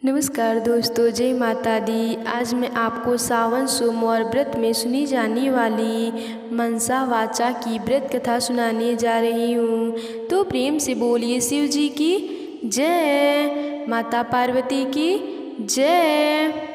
नमस्कार दोस्तों, जय माता दी। आज मैं आपको सावन सोमवार व्रत में सुनी जाने वाली मनसा वाचा की व्रत कथा सुनाने जा रही हूँ। तो प्रेम से बोलिए शिव जी की जय, माता पार्वती की जय।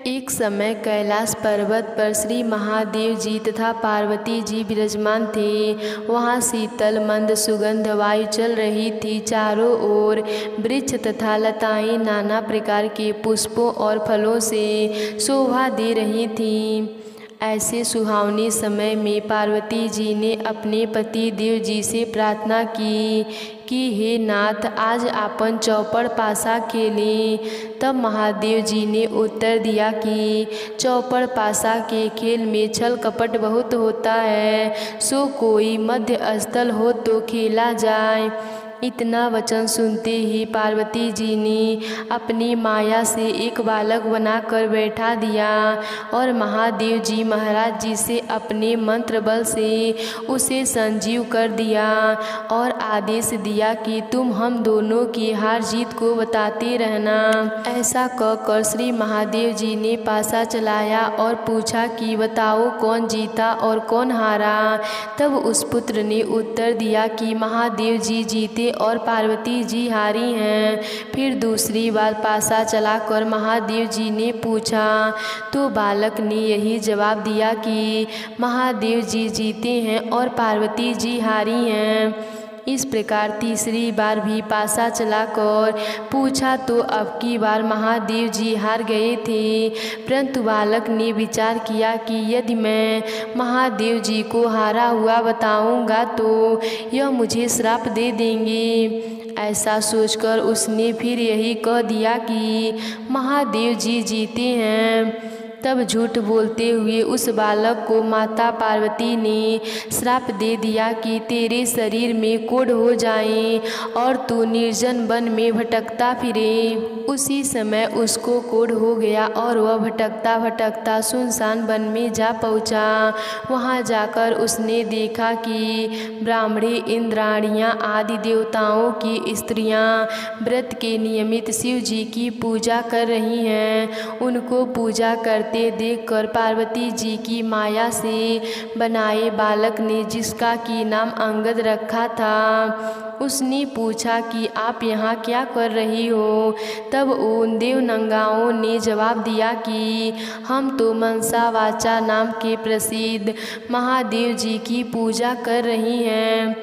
एक समय कैलाश पर्वत पर श्री महादेव जी तथा पार्वती जी विराजमान थे। वहाँ शीतल मंद सुगंध वायु चल रही थी। चारों ओर वृक्ष तथा लताएं नाना प्रकार के पुष्पों और फलों से शोभा दे रही थीं। ऐसे सुहावने समय में पार्वती जी ने अपने पति देव जी से प्रार्थना की हे नाथ, आज आपन चौपड़ पासा खेलें। तब महादेव जी ने उत्तर दिया कि चौपड़ पासा के खेल में छल कपट बहुत होता है, सो कोई मध्य स्थल हो तो खेला जाए। इतना वचन सुनते ही पार्वती जी ने अपनी माया से एक बालक बनाकर बैठा दिया और महादेव जी महाराज जी से अपने मंत्र बल से उसे संजीव कर दिया और आदेश दिया कि तुम हम दोनों की हार जीत को बताते रहना। ऐसा कहकर श्री महादेव जी ने पासा चलाया और पूछा कि बताओ कौन जीता और कौन हारा। तब उस पुत्र ने उत्तर दिया कि महादेव जी जीते और पार्वती जी हारी हैं। फिर दूसरी बार पासा चलाकर महादेव जी ने पूछा तो बालक ने यही जवाब दिया कि महादेव जी जीते हैं और पार्वती जी हारी हैं। इस प्रकार तीसरी बार भी पासा चलाकर पूछा तो अब की बार महादेव जी हार गए थे। परंतु बालक ने विचार किया कि यदि मैं महादेव जी को हारा हुआ बताऊंगा तो यह मुझे श्राप दे देंगे। ऐसा सोचकर उसने फिर यही कह दिया कि महादेव जी जीते हैं। तब झूठ बोलते हुए उस बालक को माता पार्वती ने श्राप दे दिया कि तेरे शरीर में कोढ़ हो जाएं और तू निर्जन वन में भटकता फिरे। उसी समय उसको कोढ़ हो गया और वह भटकता भटकता सुनसान वन में जा पहुंचा। वहां जाकर उसने देखा कि ब्राह्मणी, इंद्राणियां आदि देवताओं की स्त्रियां व्रत के नियमित शिव जी की पूजा कर रही हैं। उनको पूजा करते देखकर पार्वती जी की माया से बनाए बालक ने, जिसका की नाम अंगद रखा था, उसने पूछा कि आप यहाँ क्या कर रही हो। तब उन देवनंगाओं ने जवाब दिया कि हम तो मनसा वाचा नाम के प्रसिद्ध महादेव जी की पूजा कर रही हैं,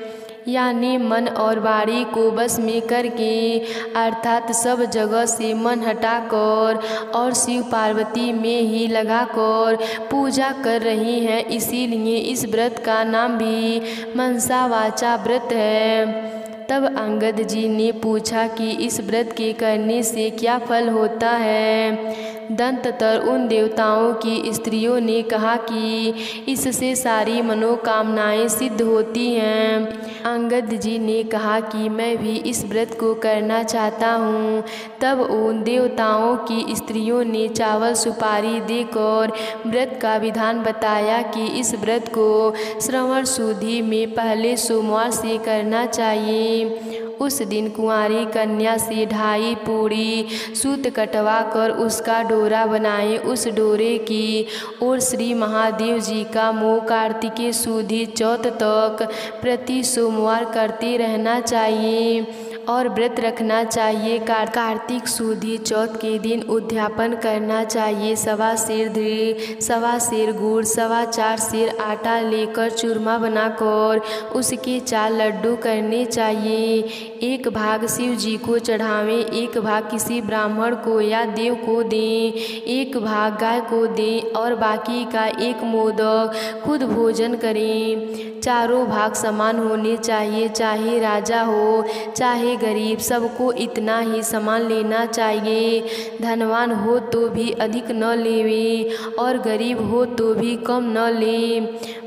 यानी मन और वाणी को बस में करके, अर्थात सब जगह से मन हटाकर और शिव पार्वती में ही लगाकर पूजा कर रही हैं। इसीलिए इस व्रत का नाम भी मनसा वाचा व्रत है। तब अंगद जी ने पूछा कि इस व्रत के करने से क्या फल होता है। दंततर उन देवताओं की स्त्रियों ने कहा कि इससे सारी मनोकामनाएं सिद्ध होती हैं। अंगद जी ने कहा कि मैं भी इस व्रत को करना चाहता हूँ। तब उन देवताओं की स्त्रियों ने चावल सुपारी देकर व्रत का विधान बताया कि इस व्रत को श्रवण शुद्धि में पहले सोमवार से करना चाहिए। उस दिन कुंवारी कन्या से 2.5 पूड़ी सूत कटवा कर उसका डोरा बनाएं। उस डोरे की ओर श्री महादेव जी का मोह कार्तिकेय शुद्धि चौथ तक प्रति सोमवार करते रहना चाहिए और व्रत रखना चाहिए। कार्तिक शुद्धि चौथ के दिन उद्यापन करना चाहिए। 1.25 सेर दृढ़, 1.25 सेर गुड़, 4.25 सेर आटा लेकर चूरमा बनाकर उसके 4 लड्डू करने चाहिए। एक भाग शिव जी को चढ़ावें, एक भाग किसी ब्राह्मण को या देव को दें, एक भाग गाय को दें और बाकी का एक मोदक खुद भोजन करें। चारों भाग समान होने चाहिए, चाहे राजा हो चाहे गरीब, सबको इतना ही समान लेना चाहिए। धनवान हो तो भी अधिक न लेवे और गरीब हो तो भी कम न ले।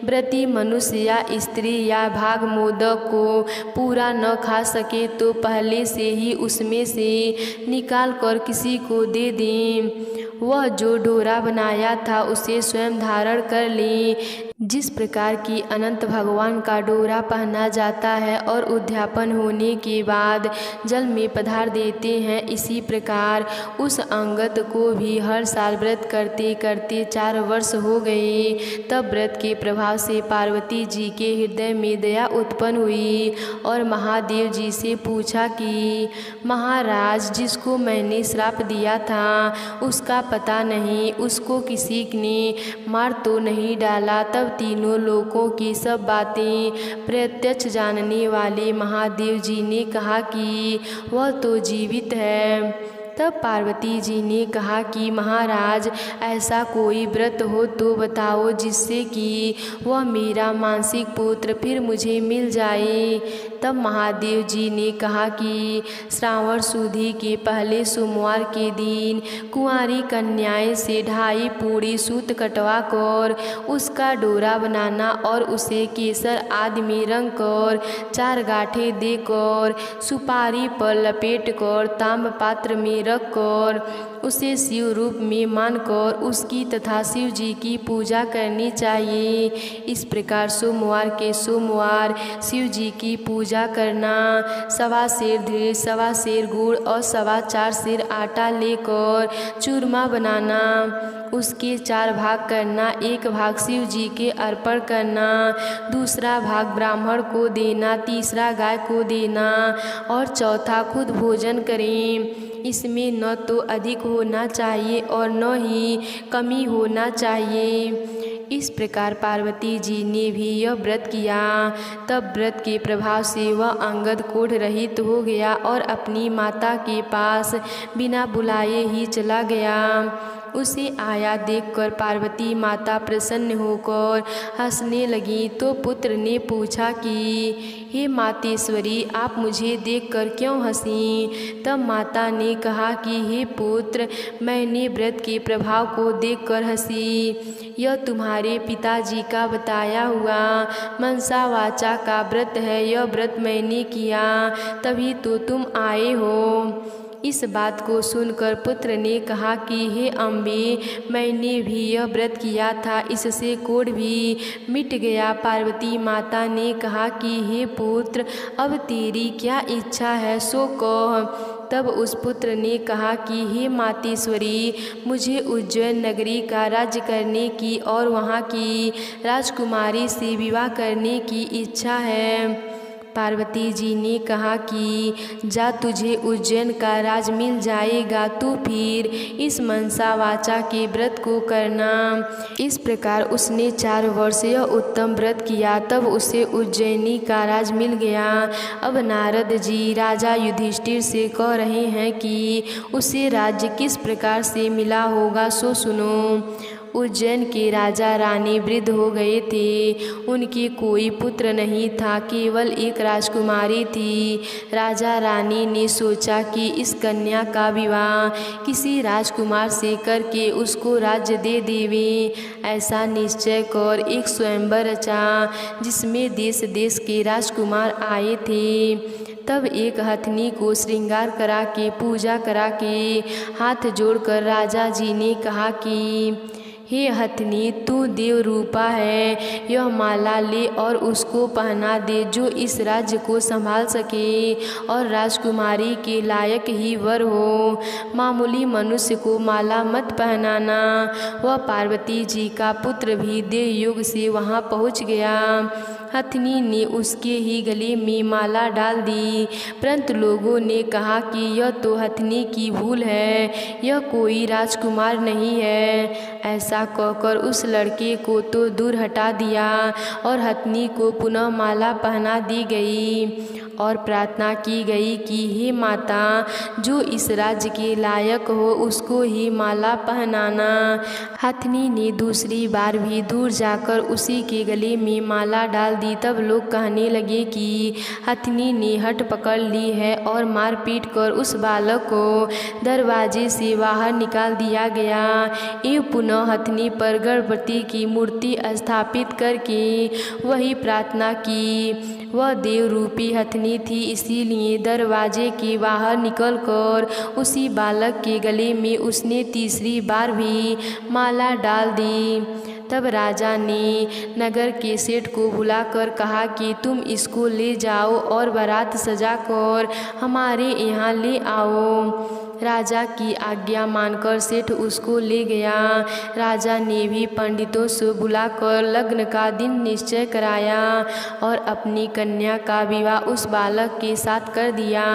व्रती मनुष्य या स्त्री या भाग मोदक को पूरा न खा सके तो पहले से ही उसमें से निकाल कर किसी को दे दें। वह जो डोरा बनाया था उसे स्वयं धारण कर ले। जिस प्रकार की अनंत भगवान का डोरा पहना जाता है और उद्यापन होने के बाद जल में पधार देते हैं, इसी प्रकार उस अंगद को भी हर साल व्रत करते करते 4 वर्ष हो गए। तब व्रत के प्रभाव से पार्वती जी के हृदय में दया उत्पन्न हुई और महादेव जी से पूछा कि महाराज, जिसको मैंने श्राप दिया था उसका पता नहीं, उसको किसी ने मार तो नहीं डाला। तब तीनों लोकों की सब बातें प्रत्यक्ष जानने वाले महादेव जी ने कहा कि वह तो जीवित है। तब पार्वती जी ने कहा कि महाराज, ऐसा कोई व्रत हो तो बताओ जिससे कि वह मेरा मानसिक पुत्र फिर मुझे मिल जाए। तब महादेव जी ने कहा कि श्रावण सुदी के पहले सोमवार के दिन कुंवारी कन्याएं से 2.5 पूड़ी सूत कटवा कर उसका डोरा बनाना और उसे केसर आदि में रंग कर 4 गांठें देकर सुपारी पर लपेट कर ताम्र पात्र में रख कर उसे शिव रूप में मानकर उसकी तथा शिव जी की पूजा करनी चाहिए। इस प्रकार सोमवार के सोमवार शिव जी की पूजा करना, 1.25 सेर धीरे, 1.25 सेर गुड़ और 4.25 सेर आटा लेकर चूरमा बनाना, उसके 4 भाग करना, 1 भाग शिव जी के अर्पण करना, दूसरा भाग ब्राह्मण को देना, तीसरा गाय को देना और चौथा खुद भोजन करें। इसमें न तो अधिक होना चाहिए और न ही कमी होना चाहिए। इस प्रकार पार्वती जी ने भी यह व्रत किया। तब व्रत के प्रभाव से वह अंगद कोढ़ रहित हो गया और अपनी माता के पास बिना बुलाए ही चला गया। उसे आया देखकर पार्वती माता प्रसन्न होकर हंसने लगी। तो पुत्र ने पूछा कि हे मातेश्वरी, आप मुझे देखकर क्यों हंसी? तब माता ने कहा कि हे पुत्र, मैंने व्रत के प्रभाव को देखकर हंसी। यह तुम्हारे पिताजी का बताया हुआ मनसा वाचा का व्रत है। यह व्रत मैंने किया तभी तो तुम आए हो। इस बात को सुनकर पुत्र ने कहा कि हे अम्बे, मैंने भी यह व्रत किया था, इससे कोढ़ भी मिट गया। पार्वती माता ने कहा कि हे पुत्र, अब तेरी क्या इच्छा है सो कह। तब उस पुत्र ने कहा कि हे मातेश्वरी, मुझे उज्जैन नगरी का राज्य करने की और वहाँ की राजकुमारी से विवाह करने की इच्छा है। पार्वती जी ने कहा कि जा, तुझे उज्जैन का राज मिल जाएगा, तू फिर इस मनसा वाचा के व्रत को करना। इस प्रकार उसने 4 वर्ष यह उत्तम व्रत किया। तब उसे उज्जैनी का राज मिल गया। अब नारद जी राजा युधिष्ठिर से कह रहे हैं कि उसे राज्य किस प्रकार से मिला होगा सो सुनो। उज्जैन के राजा रानी वृद्ध हो गए थे। उनके कोई पुत्र नहीं था, केवल एक राजकुमारी थी। राजा रानी ने सोचा कि इस कन्या का विवाह किसी राजकुमार से करके उसको राज्य दे देवे। ऐसा निश्चय कर एक स्वयंवर रचा, जिसमें देश देश के राजकुमार आए थे। तब एक हथनी को श्रृंगार करा के पूजा करा के हाथ जोड़कर राजा जी ने कहा कि हे हथनी, तू देव रूपा है, यह माला ले और उसको पहना दे जो इस राज्य को संभाल सके और राजकुमारी के लायक ही वर हो। मामूली मनुष्य को माला मत पहनाना। वह पार्वती जी का पुत्र भी देव युग से वहाँ पहुँच गया। हथनी ने उसके ही गले में माला डाल दी, परंतु लोगों ने कहा कि यह तो हथनी की भूल है, यह कोई राजकुमार नहीं है। ऐसा कहकर उस लड़के को तो दूर हटा दिया और हथनी को पुनः माला पहना दी गई और प्रार्थना की गई कि हे माता, जो इस राज्य के लायक हो उसको ही माला पहनाना। हथनी ने दूसरी बार भी दूर जाकर उसी के गले में माला डाल दी। तब लोग कहने लगे कि हथनी ने हट पकड़ ली है और मारपीट कर उस बालक को दरवाजे से बाहर निकाल दिया गया। एवं पुनः हथनी पर गणपति की मूर्ति स्थापित करके वही प्रार्थना की। वह देव रूपी हथनी थी, इसीलिए दरवाजे के बाहर निकलकर उसी बालक के गले में उसने तीसरी बार भी माला डाल दी। तब राजा ने नगर के सेठ को बुलाकर कहा कि तुम इसको ले जाओ और बारात सजाकर हमारे यहाँ ले आओ। राजा की आज्ञा मानकर सेठ उसको ले गया। राजा ने भी पंडितों से बुलाकर लग्न का दिन निश्चय कराया और अपनी कन्या का विवाह उस बालक के साथ कर दिया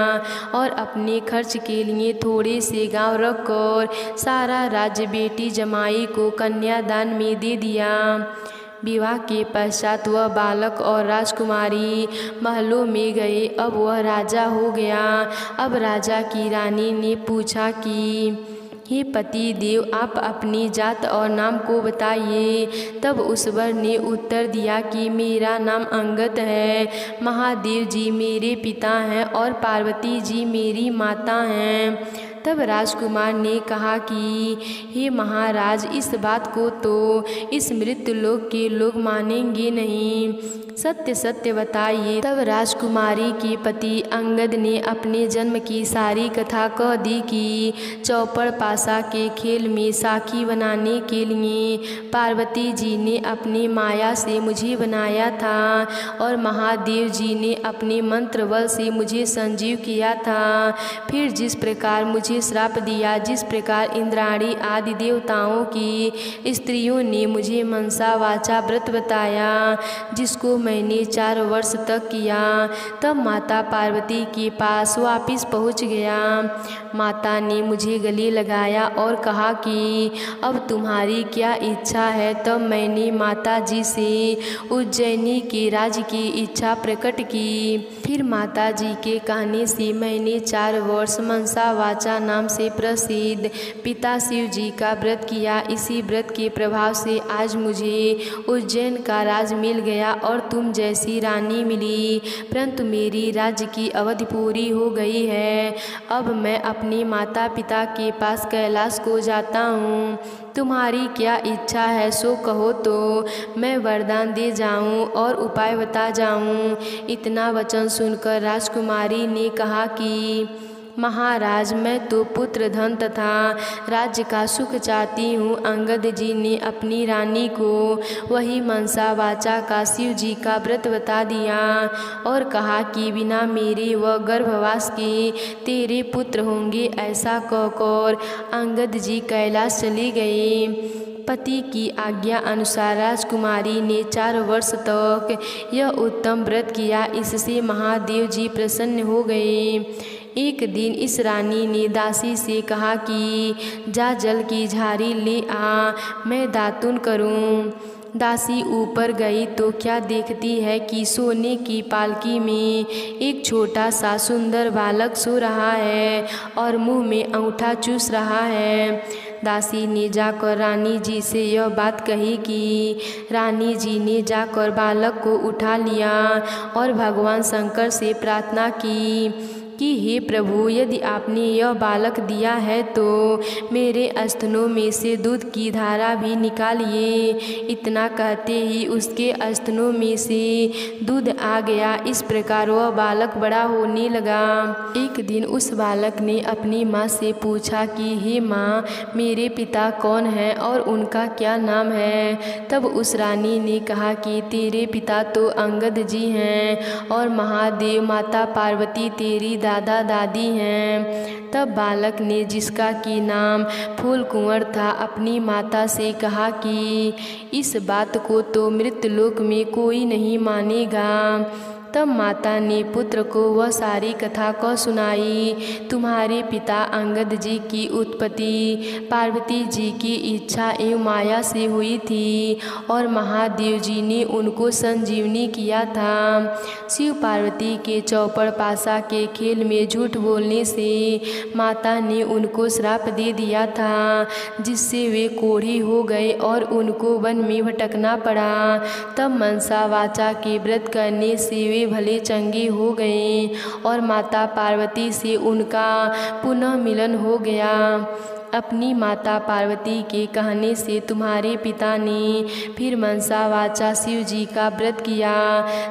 और अपने खर्च के लिए थोड़े से गांव रखकर सारा राज्य बेटी जमाई को कन्यादान में दे दिया। विवाह के पश्चात वह बालक और राजकुमारी महलों में गए। अब वह राजा हो गया। अब राजा की रानी ने पूछा कि हे पति देव, आप अपनी जात और नाम को बताइए। तब उस वर ने उत्तर दिया कि मेरा नाम अंगद है, महादेव जी मेरे पिता हैं और पार्वती जी मेरी माता हैं। तब राजकुमार ने कहा कि हे महाराज, इस बात को तो इस मृत्यु लोक के लोग मानेंगे नहीं, सत्य सत्य बताइए। तब राजकुमारी के पति अंगद ने अपने जन्म की सारी कथा कह दी कि चौपड़ पासा के खेल में साखी बनाने के लिए पार्वती जी ने अपनी माया से मुझे बनाया था और महादेव जी ने अपने मंत्र बल से मुझे संजीव किया था। फिर जिस प्रकार मुझे श्राप दिया, जिस प्रकार इंद्राणी आदि देवताओं की स्त्रियों ने मुझे मनसा वाचा व्रत बताया, जिसको मैंने 4 वर्ष तक किया, तब माता पार्वती के पास वापिस पहुंच गया। माता ने मुझे गले लगाया और कहा कि अब तुम्हारी क्या इच्छा है। तब मैंने माता जी से उज्जैनी के राज्य की इच्छा प्रकट की। फिर माता जी के कहने से मैंने 4 वर्ष मनसा वाचा नाम से प्रसिद्ध पिता शिव जी का व्रत किया। इसी व्रत के प्रभाव से आज मुझे उज्जैन का राज मिल गया और तुम जैसी रानी मिली, परंतु मेरी राज्य की अवधि पूरी हो गई है। अब मैं अपने माता पिता के पास कैलाश को जाता हूँ। तुम्हारी क्या इच्छा है सो कहो तो मैं वरदान दे जाऊं और उपाय बता जाऊं। इतना वचन सुनकर राजकुमारी ने कहा कि महाराज, मैं तो पुत्र धन तथा राज्य का सुख चाहती हूँ। अंगद जी ने अपनी रानी को वही मनसा वाचा का शिव जी का व्रत बता दिया और कहा कि बिना मेरे व गर्भवास के तेरे पुत्र होंगे। ऐसा कहकर अंगद जी कैलाश चले गए। पति की आज्ञा अनुसार राजकुमारी ने 4 वर्ष तक यह उत्तम व्रत किया। इससे महादेव जी प्रसन्न हो गए। एक दिन इस रानी ने दासी से कहा कि जा जल की झारी ले आ, मैं दातुन करूं। दासी ऊपर गई तो क्या देखती है कि सोने की पालकी में एक छोटा सा सुंदर बालक सो रहा है और मुंह में अंगूठा चूस रहा है। दासी ने जाकर रानी जी से यह बात कही कि रानी जी ने जाकर बालक को उठा लिया और भगवान शंकर से प्रार्थना की कि हे प्रभु, यदि आपने यह बालक दिया है तो मेरे स्तनों में से दूध की धारा भी निकालिए। इतना कहते ही उसके स्तनों में से दूध आ गया। इस प्रकार वह बालक बड़ा होने लगा। एक दिन उस बालक ने अपनी माँ से पूछा कि हे माँ, मेरे पिता कौन हैं और उनका क्या नाम है। तब उस रानी ने कहा कि तेरे पिता तो अंगद जी हैं और महादेव माता पार्वती तेरी दादा दादी हैं। तब बालक ने, जिसका कि नाम फूल कुंवर था, अपनी माता से कहा कि इस बात को तो मृत्युलोक में कोई नहीं मानेगा। तब माता ने पुत्र को वह सारी कथा को सुनाई। तुम्हारे पिता अंगद जी की उत्पत्ति पार्वती जी की इच्छा एवं माया से हुई थी और महादेव जी ने उनको संजीवनी किया था। शिव पार्वती के चौपड़ पासा के खेल में झूठ बोलने से माता ने उनको श्राप दे दिया था, जिससे वे कोढ़ी हो गए और उनको वन में भटकना पड़ा। तब मनसा वाचा के व्रत करने से वे भले चंगे हो गए और माता पार्वती से उनका पुनः मिलन हो गया। अपनी माता पार्वती के कहने से तुम्हारे पिता ने फिर मनसा वाचा शिव जी का व्रत किया।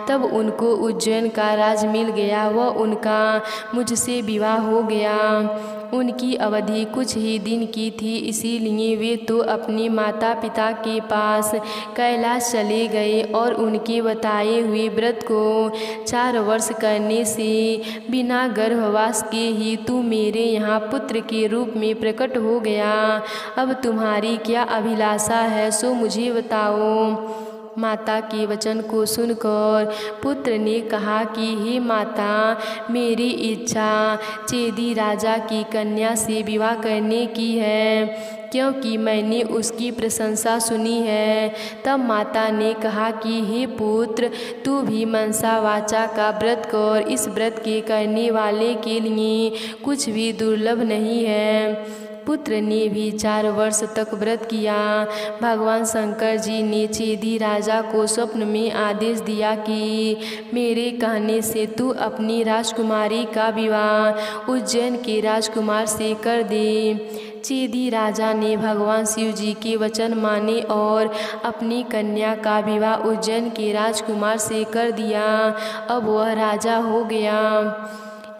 तब उनको उज्जैन का राज मिल गया। वह उनका मुझसे विवाह हो गया। उनकी अवधि कुछ ही दिन की थी, इसीलिए वे तो अपने माता पिता के पास कैलाश चले गए और उनके बताए हुए व्रत को 4 वर्ष करने से बिना गर्भवास के ही तू मेरे यहाँ पुत्र के रूप में प्रकट हो गया। अब तुम्हारी क्या अभिलाषा है, सो मुझे बताओ। माता के वचन को सुनकर पुत्र ने कहा कि हे माता, मेरी इच्छा चेदी राजा की कन्या से विवाह करने की है, क्योंकि मैंने उसकी प्रशंसा सुनी है। तब माता ने कहा कि हे पुत्र, तू भी मनसा वाचा का व्रत कर। इस व्रत के करने वाले के लिए कुछ भी दुर्लभ नहीं है। पुत्र ने भी 4 वर्ष तक व्रत किया। भगवान शंकर जी ने चेदी राजा को स्वप्न में आदेश दिया कि मेरे कहने से तू अपनी राजकुमारी का विवाह उज्जैन के राजकुमार से कर दे। चेदी राजा ने भगवान शिव जी के वचन माने और अपनी कन्या का विवाह उज्जैन के राजकुमार से कर दिया। अब वह राजा हो गया।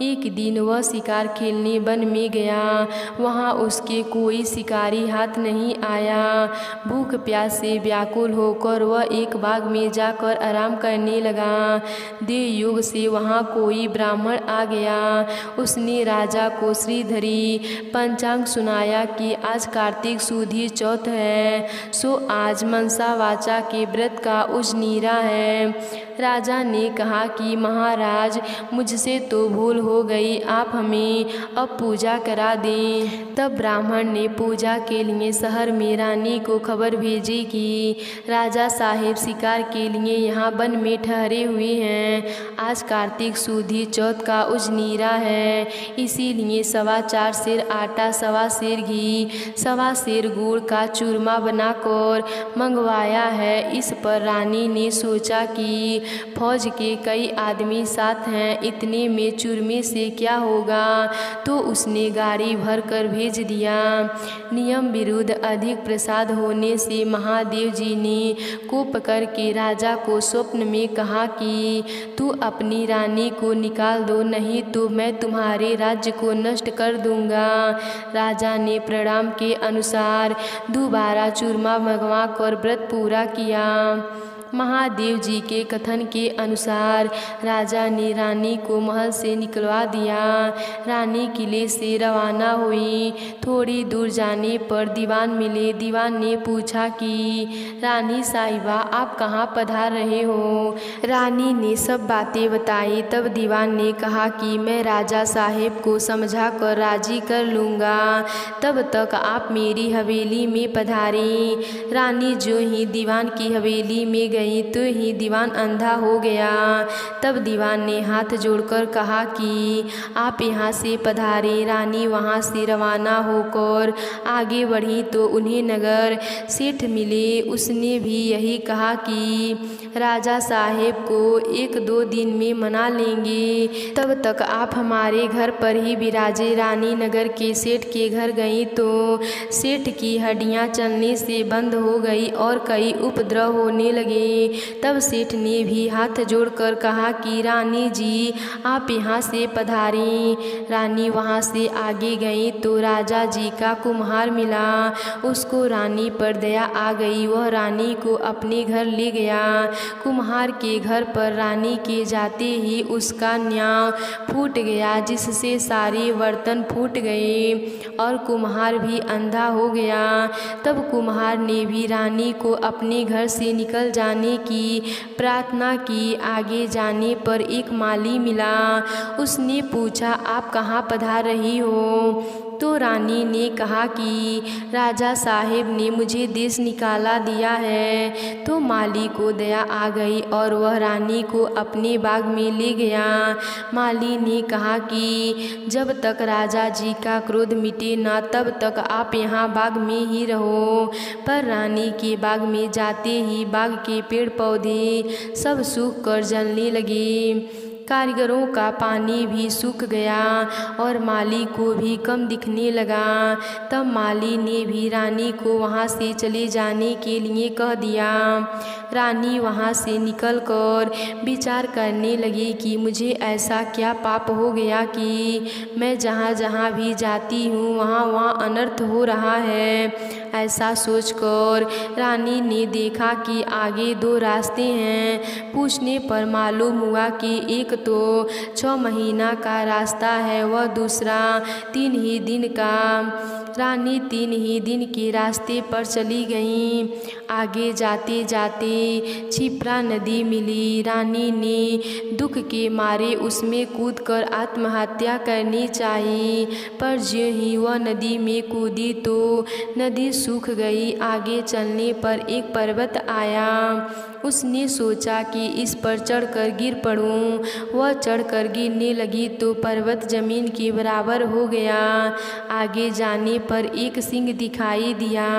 एक दिन वह शिकार खेलने वन में गया। वहाँ उसके कोई शिकारी हाथ नहीं आया। भूख प्यास से व्याकुल होकर वह एक बाग में जाकर आराम करने लगा। देवयुग से वहाँ कोई ब्राह्मण आ गया। उसने राजा को श्रीधरी पंचांग सुनाया कि आज कार्तिक सुधी चौथ है, सो आज मनसा वाचा के व्रत का उजनीरा है। राजा ने कहा कि महाराज, मुझसे तो भूल हो गई, आप हमें अब पूजा करा दें। तब ब्राह्मण ने पूजा के लिए शहर में रानी को खबर भेजी कि राजा साहेब शिकार के लिए यहाँ वन में ठहरे हुए हैं। आज कार्तिक सुधी चौथ का उजनीरा है, इसीलिए 4.25 सेर आटा, 1.25 सेर घी, 1.25 सेर गुड़ का चूरमा बनाकर मंगवाया है। इस पर रानी ने सोचा कि फौज के कई आदमी साथ हैं, इतने में चूरमे से क्या होगा, तो उसने गाड़ी भर कर भेज दिया। नियम विरुद्ध अधिक प्रसाद होने से महादेव जी ने कोप करके राजा को स्वप्न में कहा कि तू अपनी रानी को निकाल दो, नहीं तो मैं तुम्हारे राज्य को नष्ट कर दूंगा। राजा ने प्रणाम के अनुसार दोबारा चूरमा मंगवा कर व्रत पूरा किया। महादेव जी के कथन के अनुसार राजा ने रानी को महल से निकलवा दिया। रानी किले से रवाना हुई। थोड़ी दूर जाने पर दीवान मिले। दीवान ने पूछा कि रानी साहिबा, आप कहाँ पधार रहे हो? रानी ने सब बातें बताई। तब दीवान ने कहा कि मैं राजा साहेब को समझा कर राजी कर लूँगा, तब तक आप मेरी हवेली में पधारें। रानी जो ही दीवान की हवेली में गई तो ही दीवान अंधा हो गया। तब दीवान ने हाथ जोड़कर कहा कि आप यहाँ से पधारें। रानी वहाँ से रवाना होकर आगे बढ़ी तो उन्हें नगर सेठ मिले। उसने भी यही कहा कि राजा साहेब को 1-2 दिन में मना लेंगे, तब तक आप हमारे घर पर ही विराजे। रानी नगर के सेठ के घर गई तो सेठ की हड्डियाँ चलने से बंद हो गई और कई उपद्रव होने लगे। तब सेठ ने भी हाथ जोड़कर कहा कि रानी जी, आप यहाँ से पधारें। रानी वहाँ से आगे गई तो राजा जी का कुम्हार मिला। उसको रानी पर दया आ गई। वह रानी को अपने घर ले गया। कुम्हार के घर पर रानी के जाते ही उसका न्याव फूट गया, जिससे सारे बर्तन फूट गए और कुम्हार भी अंधा हो गया। तब कुम्हार ने भी रानी को अपने घर से निकल जाने की प्रार्थना की। आगे जाने पर एक माली मिला। उसने पूछा, आप कहाँ पधार रही हो? तो रानी ने कहा कि राजा साहेब ने मुझे देश निकाला दिया है। तो माली को दया आ गई और वह रानी को अपने बाग में ले गया। माली ने कहा कि जब तक राजा जी का क्रोध मिटे ना, तब तक आप यहाँ बाग में ही रहो। पर रानी के बाग में जाते ही बाग के पेड़ पौधे सब सूख कर जलने लगे। कारीगरों का पानी भी सूख गया और माली को भी कम दिखने लगा। तब माली ने भी रानी को वहाँ से चले जाने के लिए कह दिया। रानी वहाँ से निकलकर विचार करने लगी कि मुझे ऐसा क्या पाप हो गया कि मैं जहाँ जहाँ भी जाती हूँ वहाँ वहाँ अनर्थ हो रहा है। ऐसा सोचकर रानी ने देखा कि आगे 2 रास्ते हैं। पूछने पर मालूम हुआ कि एक तो 6 महीना का रास्ता है, वह दूसरा 3 ही दिन का। रानी 3 ही दिन के रास्ते पर चली गईं। आगे जाते जाते क्षिप्रा नदी मिली। रानी ने दुख के मारे उसमें कूदकर आत्महत्या करनी चाहिए, पर ज्यों ही वह नदी में कूदी तो नदी सूख गई। आगे चलने पर एक पर्वत आया। उसने सोचा कि इस पर चढ़कर गिर पड़ूं। वह चढ़कर गिरने लगी तो पर्वत जमीन के बराबर हो गया। आगे जाने पर एक सिंह दिखाई दिया।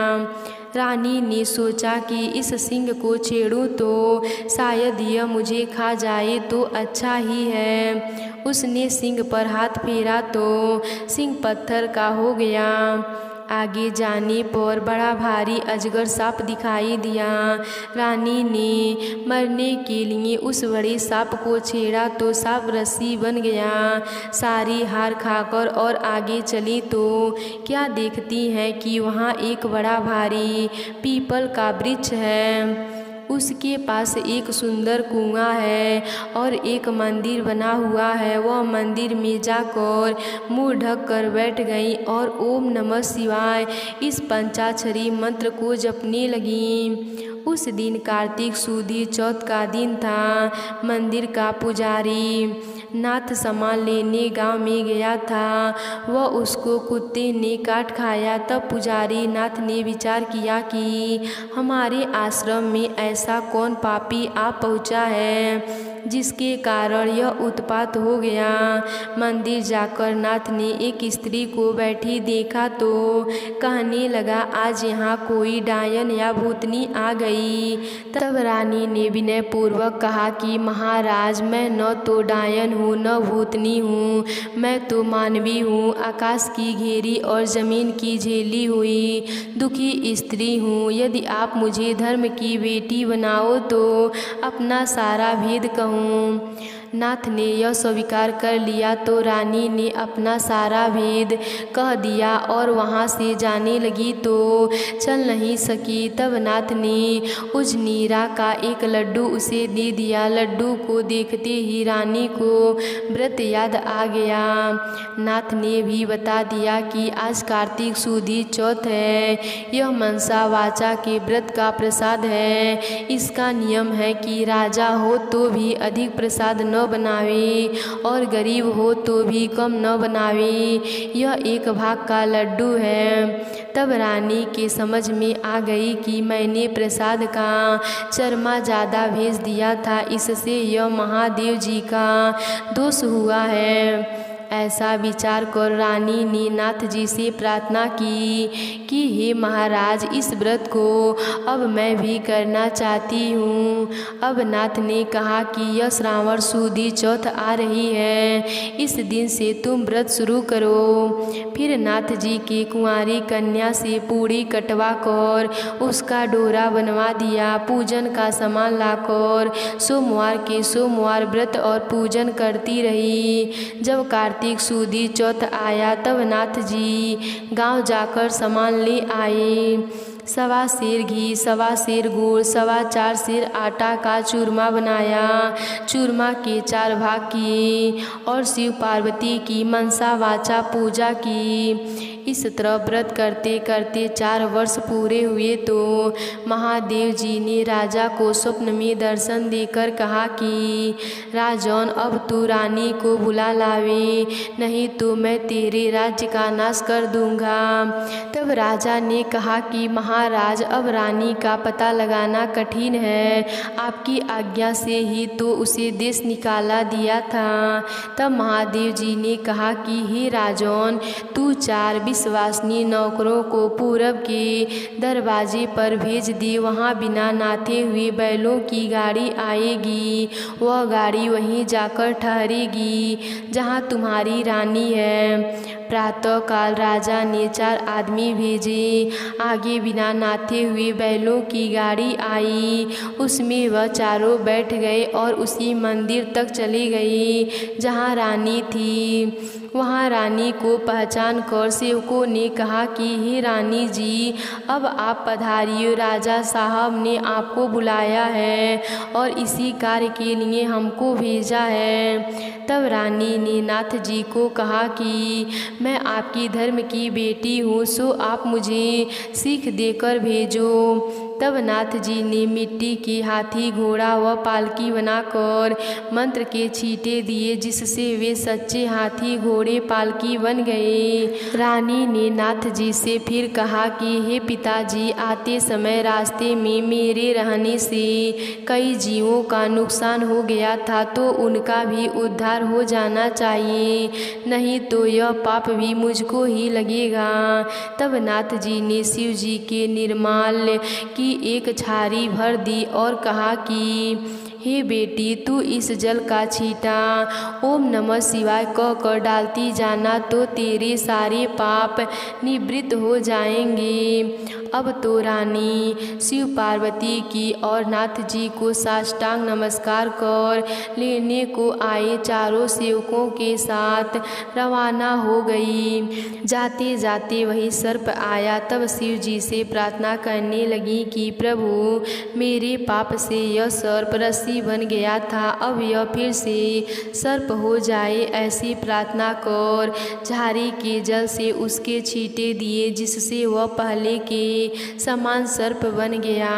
रानी ने सोचा कि इस सिंह को छेड़ूं तो शायद यह मुझे खा जाए तो अच्छा ही है। उसने सिंह पर हाथ फेरा तो सिंह पत्थर का हो गया। आगे जाने पर बड़ा भारी अजगर सांप दिखाई दिया। रानी ने मरने के लिए उस बड़े सांप को छेड़ा तो सांप रस्सी बन गया। सारी हार खाकर और आगे चली तो क्या देखती हैं कि वहाँ एक बड़ा भारी पीपल का वृक्ष है। उसके पास एक सुंदर कुआं है और एक मंदिर बना हुआ है। वह मंदिर में जाकर मुंह ढक कर बैठ गई और ओम नमः शिवाय इस पंचाक्षरी मंत्र को जपने लगी। उस दिन कार्तिक सुदी चौथ का दिन था। मंदिर का पुजारी नाथ सामान लेने गांव में गया था। वह उसको कुत्ते ने काट खाया। तब पुजारी नाथ ने विचार किया कि हमारे आश्रम में ऐसा कौन पापी आ पहुंचा है जिसके कारण यह उत्पात हो गया। मंदिर जाकर नाथ ने एक स्त्री को बैठी देखा तो कहने लगा, आज यहाँ कोई डायन या भूतनी आ गई। तब रानी ने विनय पूर्वक कहा कि महाराज, मैं न तो डायन हूँ न भूतनी हूँ, मैं तो मानवी हूँ। आकाश की घेरी और जमीन की झेली हुई दुखी स्त्री हूँ। यदि आप मुझे धर्म की बेटी बनाओ तो अपना सारा भेद कहूँ। नाथ ने यह स्वीकार कर लिया तो रानी ने अपना सारा भेद कह दिया और वहाँ से जाने लगी तो चल नहीं सकी। तब नाथ ने उजनीरा का एक लड्डू उसे दे दिया। लड्डू को देखते ही रानी को व्रत याद आ गया। नाथ ने भी बता दिया कि आज कार्तिक सुदी चौथ है। यह मनसा वाचा के व्रत का प्रसाद है। इसका नियम है कि राजा हो तो भी अधिक प्रसाद न बनावे और गरीब हो तो भी कम न बनावे। यह 1 भाग का लड्डू है। तब रानी के समझ में आ गई कि मैंने प्रसाद का चरमा ज़्यादा भेज दिया था, इससे यह महादेव जी का दोष हुआ है। ऐसा विचार कर रानी ने नाथ जी से प्रार्थना की कि हे महाराज, इस व्रत को अब मैं भी करना चाहती हूँ। अब नाथ ने कहा कि यह श्रावण सुदी चौथ आ रही है, इस दिन से तुम व्रत शुरू करो। फिर नाथ जी की कुंवारी कन्या से पूड़ी कटवा कर उसका डोरा बनवा दिया। पूजन का सामान लाकर सोमवार के सोमवार व्रत और पूजन करती रही। जब कार्तिक सुदी चौथ आया तब नाथ जी गांव जाकर सामान ले आए। 1.25 सेर घी, 1.25 सेर गुड़, 4.25 सेर आटा का चूरमा बनाया। चूरमा के 4 भाग किए और शिव पार्वती की मनसा वाचा पूजा की। इस तरह व्रत करते करते 4 वर्ष पूरे हुए तो महादेव जी ने राजा को स्वप्न में दर्शन देकर कहा कि राजन, अब तू रानी को बुला लावे, नहीं तो मैं तेरे राज्य का नाश कर दूंगा। तब राजा ने कहा कि महाराज, अब रानी का पता लगाना कठिन है, आपकी आज्ञा से ही तो उसे देश निकाला दिया था। तब महादेव जी ने कहा कि हे राजन, तू 4 विष विश्वसनीय नौकरों को पूरब के दरवाजे पर भेज दे। वहाँ बिना नाथे हुए बैलों की गाड़ी आएगी। वह गाड़ी वहीं जाकर ठहरेगी जहाँ तुम्हारी रानी है। प्रातःकाल राजा ने 4 आदमी भेजे। आगे बिना नाथे हुए बैलों की गाड़ी आई। उसमें वह चारों बैठ गए और उसी मंदिर तक चले गए जहाँ रानी थी। वहाँ रानी को पहचान कर सेवकों ने कहा कि हे रानी जी, अब आप पधारिए। राजा साहब ने आपको बुलाया है और इसी कार्य के लिए हमको भेजा है। तब रानी ने नाथ जी को कहा कि मैं आपकी धर्म की बेटी हूँ, सो आप मुझे सीख देकर भेजो। तब नाथ जी ने मिट्टी के हाथी, घोड़ा व पालकी बनाकर मंत्र के छींटे दिए, जिससे वे सच्चे हाथी, घोड़े, पालकी बन गए। रानी ने नाथ जी से फिर कहा कि हे पिताजी, आते समय रास्ते में मेरे रहने से कई जीवों का नुकसान हो गया था, तो उनका भी उद्धार हो जाना चाहिए, नहीं तो यह पाप भी मुझको ही लगेगा। तब नाथ जी ने शिव जी के निर्माल्य की एक छारी भर दी और कहा कि हे बेटी, तू इस जल का छींटा ओम नमः शिवाय कह कर डालती जाना, तो तेरे सारे पाप निवृत्त हो जाएंगे। अब तो रानी शिव पार्वती की और नाथ जी को साष्टांग नमस्कार कर लेने को आए चारों सेवकों के साथ रवाना हो गई। जाते जाते वही सर्प आया। तब शिव जी से प्रार्थना करने लगी कि प्रभु, मेरे पाप से यह सर्प रस्सी बन गया था, अब यह फिर से सर्प हो जाए, ऐसी प्रार्थना कर झाड़ी के जल से उसके छींटे दिए, जिससे वह पहले के समान सर्प बन गया।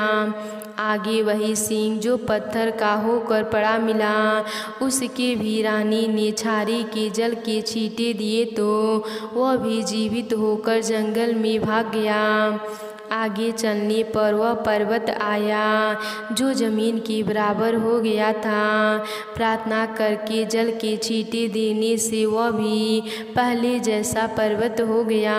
आगे वही सिंह जो पत्थर का होकर पड़ा मिला, उसके भी रानी ने छारी के जल के छींटे दिए, तो वह भी जीवित होकर जंगल में भाग गया। आगे चलने पर वह पर्वत आया जो जमीन के बराबर हो गया था। प्रार्थना करके जल के छींटे देने से वह भी पहले जैसा पर्वत हो गया।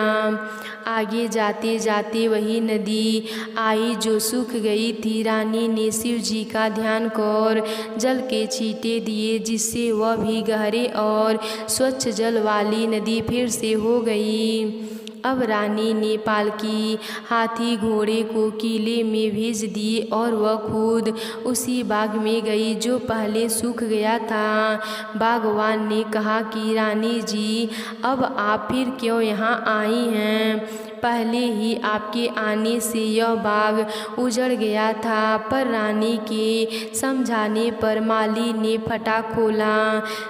आगे जाते जाते वही नदी आई जो सूख गई थी। रानी ने शिव जी का ध्यान कर जल के छींटे दिए, जिससे वह भी गहरे और स्वच्छ जल वाली नदी फिर से हो गई। अब रानी ने पालकी, हाथी, घोड़े को किले में भेज दिए और वह खुद उसी बाग में गई जो पहले सूख गया था। बागवान ने कहा कि रानी जी, अब आप फिर क्यों यहाँ आई हैं? पहले ही आपके आने से यह बाग उजड़ गया था, पर रानी के समझाने पर माली ने फटाक खोला।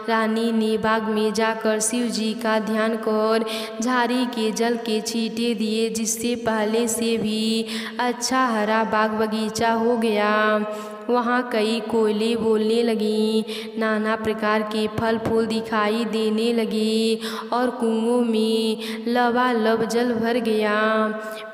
रानी ने बाग में जाकर शिव जी का ध्यान कर झाड़ी के जल के छींटे दिए, जिससे पहले से भी अच्छा हरा बाग बगीचा हो गया। वहाँ कई कोयले बोलने लगी, नाना प्रकार के फल फूल दिखाई देने लगे और कुओं में लबालब जल भर गया।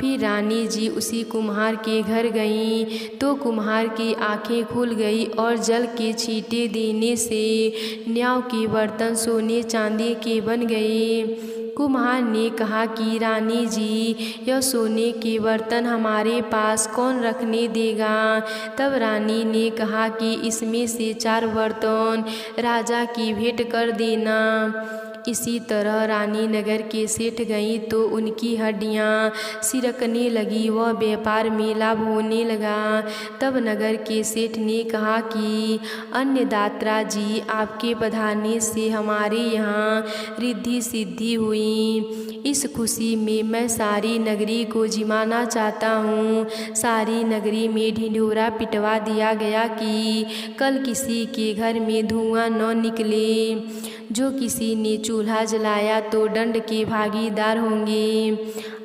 फिर रानी जी उसी कुम्हार के घर गईं, तो कुम्हार की आंखें खुल गई और जल के छींटे देने से न्याव के बर्तन सोने चांदी के बन गए। कुम्हार ने कहा कि रानी जी, यह सोने के बर्तन हमारे पास कौन रखने देगा? तब रानी ने कहा कि इसमें से 4 बर्तन राजा की भेंट कर देना। इसी तरह रानी नगर के सेठ गई तो उनकी हड्डियाँ सिरकने लगी, वह व्यापार में लाभ होने लगा। तब नगर के सेठ ने कहा कि अन्नदाता जी, आपके पधारने से हमारे यहाँ रिद्धि सिद्धि हुई। इस खुशी में मैं सारी नगरी को जिमाना चाहता हूँ। सारी नगरी में ढिंढोरा पिटवा दिया गया कि कल किसी के घर में धुआं न निकले। जो किसी ने चूल्हा जलाया तो दंड के भागीदार होंगे।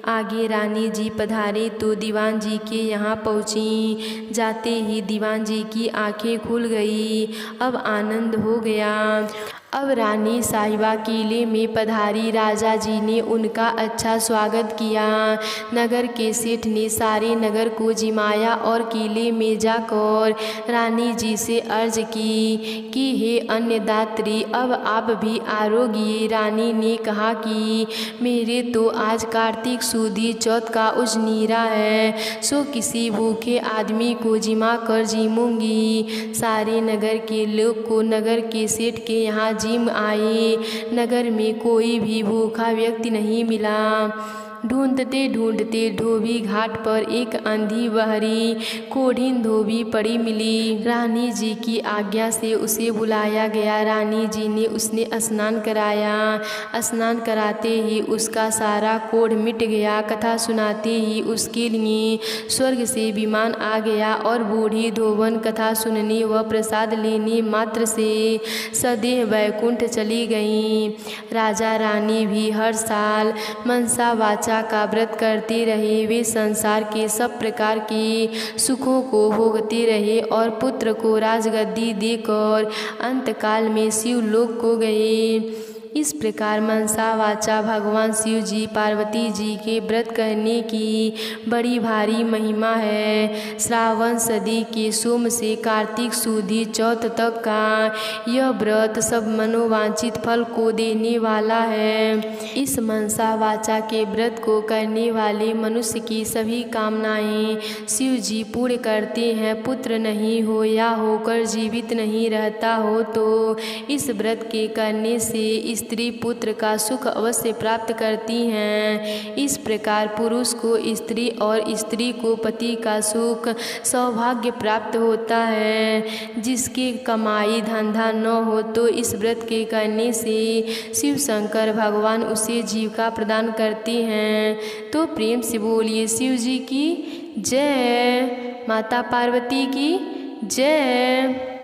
आगे रानी जी पधारे तो दीवान जी के यहाँ पहुँची। जाते ही दीवान जी की आंखें खुल गई। अब आनंद हो गया। अब रानी साहिबा किले में पधारी। राजा जी ने उनका अच्छा स्वागत किया। नगर के सेठ ने सारे नगर को जिमाया और किले में जाकर रानी जी से अर्ज की कि हे अन्नदात्री, अब आप भी आरोगी। रानी ने कहा कि मेरे तो आज कार्तिक सुदी चौथ का उजनीरा है, सो किसी भूखे आदमी को जिमा कर जीमूंगी। सारे नगर के लोग को नगर के सेठ के यहाँ जिम आए। नगर में कोई भी भूखा व्यक्ति नहीं मिला। ढूंढते ढूंढते धोबी घाट पर एक अंधी बहरी कोढ़िन धोबी पड़ी मिली। रानी जी की आज्ञा से उसे बुलाया गया। रानी जी ने उसने स्नान कराया। स्नान कराते ही उसका सारा कोढ़ मिट गया। कथा सुनाते ही उसके लिए स्वर्ग से विमान आ गया और बूढ़ी धोबन कथा सुनने व प्रसाद लेने मात्र से सदैव वैकुंठ चली गईं। राजा रानी भी हर साल मनसा वाचा का व्रत करते रहे। वे संसार के सब प्रकार के सुखों को भोगते रहे और पुत्र को राजगद्दी देकर अंतकाल में शिवलोक को गए। इस प्रकार मनसा वाचा भगवान शिव जी पार्वती जी के व्रत करने की बड़ी भारी महिमा है। श्रावण सदी के सोम से कार्तिक सुदी चौथ तक का यह व्रत सब मनोवांछित फल को देने वाला है। इस मनसा वाचा के व्रत को करने वाले मनुष्य की सभी कामनाएं शिव जी पूर्ण करते हैं। पुत्र नहीं हो या होकर जीवित नहीं रहता हो तो इस व्रत के करने से स्त्री पुत्र का सुख अवश्य प्राप्त करती हैं। इस प्रकार पुरुष को स्त्री और स्त्री को पति का सुख सौभाग्य प्राप्त होता है। जिसके कमाई धंधा न हो तो इस व्रत के करने से शिव शंकर भगवान उसे जीविका प्रदान करते हैं। तो प्रेम से बोलिए शिव जी की जय, माता पार्वती की जय।